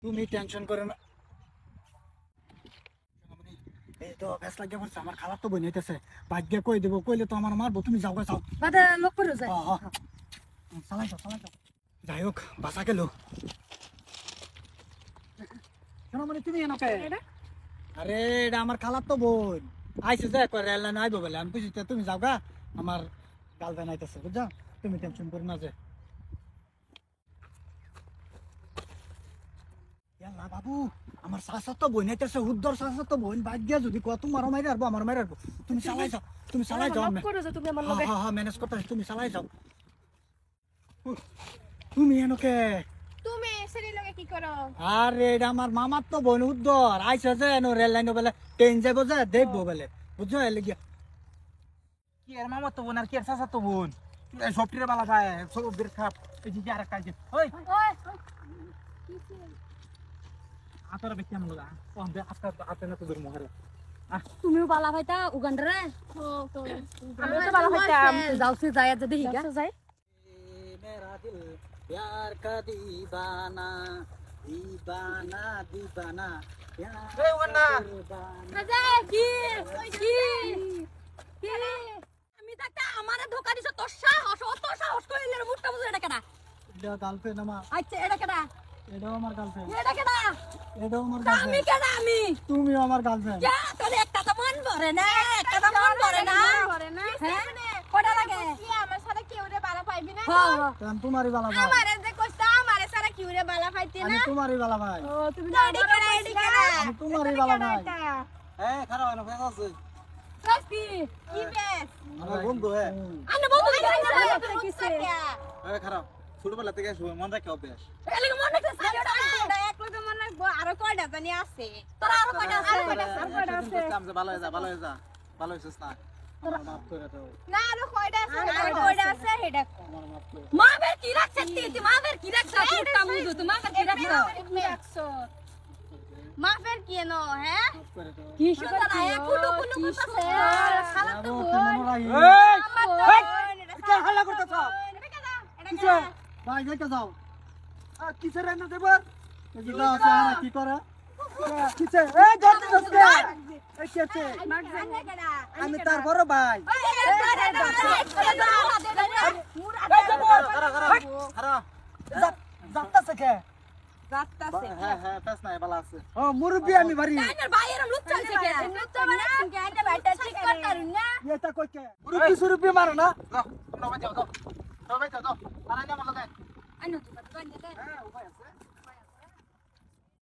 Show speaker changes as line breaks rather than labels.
তুমি টেনশন করো না। এই তো বেশ লাগে পড়ছে, আমার খালার তো বোন হইতেছে, ভাগ্য কই দেবো, কইলে তো আমার মারবো। তুমি যাও যাও,
বাদে লোক করে যায়।
চালাই যাও চালাই যাও। যাই হোক বাসা গেল। মানে তুমি এনকে? আরে এটা আমার খালার তো বোন আইসে, যে রেল লাইন আইবো বলে আমি বুঝি। তুমি যাও গা, আমার গার্লফ্রেন্ড আইতেছে বুঝছো। তুমি টেনশন করো না। যে ইয়াল্লা বাবু, আমার শাশুর তো বোন আইতেছে, উদ্দর শাশুর তো বোন। ভাগ্য যদি কত মারো মাইরে আসবো, আমার মাইরে আসবো। তুমি চালাই যাও, তুমি চালাই যাও।
লোক করে যায় তুমি আমার লগে।
হ্যাঁ ম্যানেজ করতেছি, তুমি চালাই যাও। তুমি এনকে?
তুমি সেরি লগে কি করো?
আরে এটা আমার মামার তো বোন উদ্দর আইসে, যে রেল লাইন বলে ট্রেন যাবো, যে দেখবো বলে বুঝছো। এলে গিয়া
কি আর মামা তো বোন আর কি আর চাচা তো বোন, সব টিরে বালা যায় সব বের খাপ। এই যে আর কাজ ওই
ওই
আতরা বেশি আমল লাগা ও দে আস্তা আতে না তো দূর মহারে।
তুমিও বালা ভাইতা উগান্ডারে।
তো তো
আমিও তো বালা ভাইতাম। যাওছি যায় যদি হিগা যাই।
मेरा दिल प्यार का दीवाना दीवाना दीवाना प्यार
এই ওনা
রাজা কি কি কি আমি থাকতে আমারে ধোকা দিছ। তোর সাহস, অত সাহস কইলে মুটটা বুঝে এটা কেডা?
এটা গার্লফ্রেন্ড আমার।
আচ্ছা এটা কেডা?
এটাও আমার গার্লফ্রেন্ড।
এটা কেডা?
এটাও আমার
আমি
গার্লফ্রেন্ড।
কেডা? আমি
তুমিও আমার গার্লফ্রেন্ড।
যা তোর একটা তো মন ভরে না, একটা তো মন ভরে না। হ্যাঁ কটা লাগে?
কি আমার সাথে কেউ রে বালা পাইবি না?
হ্যাঁ
কারণ তোমারই বালা ভাই।
আমারে যে কইতা আমারে সারা কেউ রে বালা পাইতে
আমি
না।
তোমারই বালা ভাই।
ও তুমি
এডি করে এডি করে।
আমি তোমারই বালা ভাই।
এই খারাপ না ফেস আছে
রাস্তি
কি বেশ?
আমার বন্ধু হে।
আনে বন্ধু দিকে না
তোর কিসে?
এই খারাপ ছোটবেলা থেকে শুয়ে মন রাখে অভ্যাস।
এলিগে মন রাখছিস না ওটা?
ওটা এক লোকে মনে রাখবো, আরো কয়টা জানি আছে।
তোর আরো কয়টা আছে?
আমি ভালো হয়ে যা ভালো হয়ে যা ভালো হইছিস না।
আমার মাফ করে দাও,
না আরো কয়টা আছে? আরো কয়টা আছে হেডা কো।
আমার মাফ করে দাও।
মা বের কি রাখছিস তুই? মা বের কি রাখছিস? তুই মুজু তুই মা বের কি রাখছিস?
মাফের কি নো হ্যাঁ?
মাফ করে দাও।
কি সুন্দর আয়া কুলু কুলু করতেছে।
খালা তো
যাবো,
বোন।
কেমন রাই?
আমার তো বোন, এটা
কে হাল্লা করতেছ?
এটা কেডা? এটা
কিসে?
কেডা?
ভাই যাইতে যাও।
কিসে রান্না দেবার?
এই যে দাও, চেহারা কি করে?
কিসে? এই ধরতে দসকে। এই কেছে?
এটা কেডা?
আমি তার বড় ভাই। যাত্তাছে কে?
যাত্তাছে।
হ্যাঁ হ্যাঁ ফেস নাই ভালো আছে।
ও মুরব্বি আমি বাড়ি। এটা কই কে?
রুপি সুরুপি মারো না। যাও তোমরা যাও যাও। সবাই যাও যাও। আর আইনা মনে দেয়। হ্যাঁ উপায় আছে।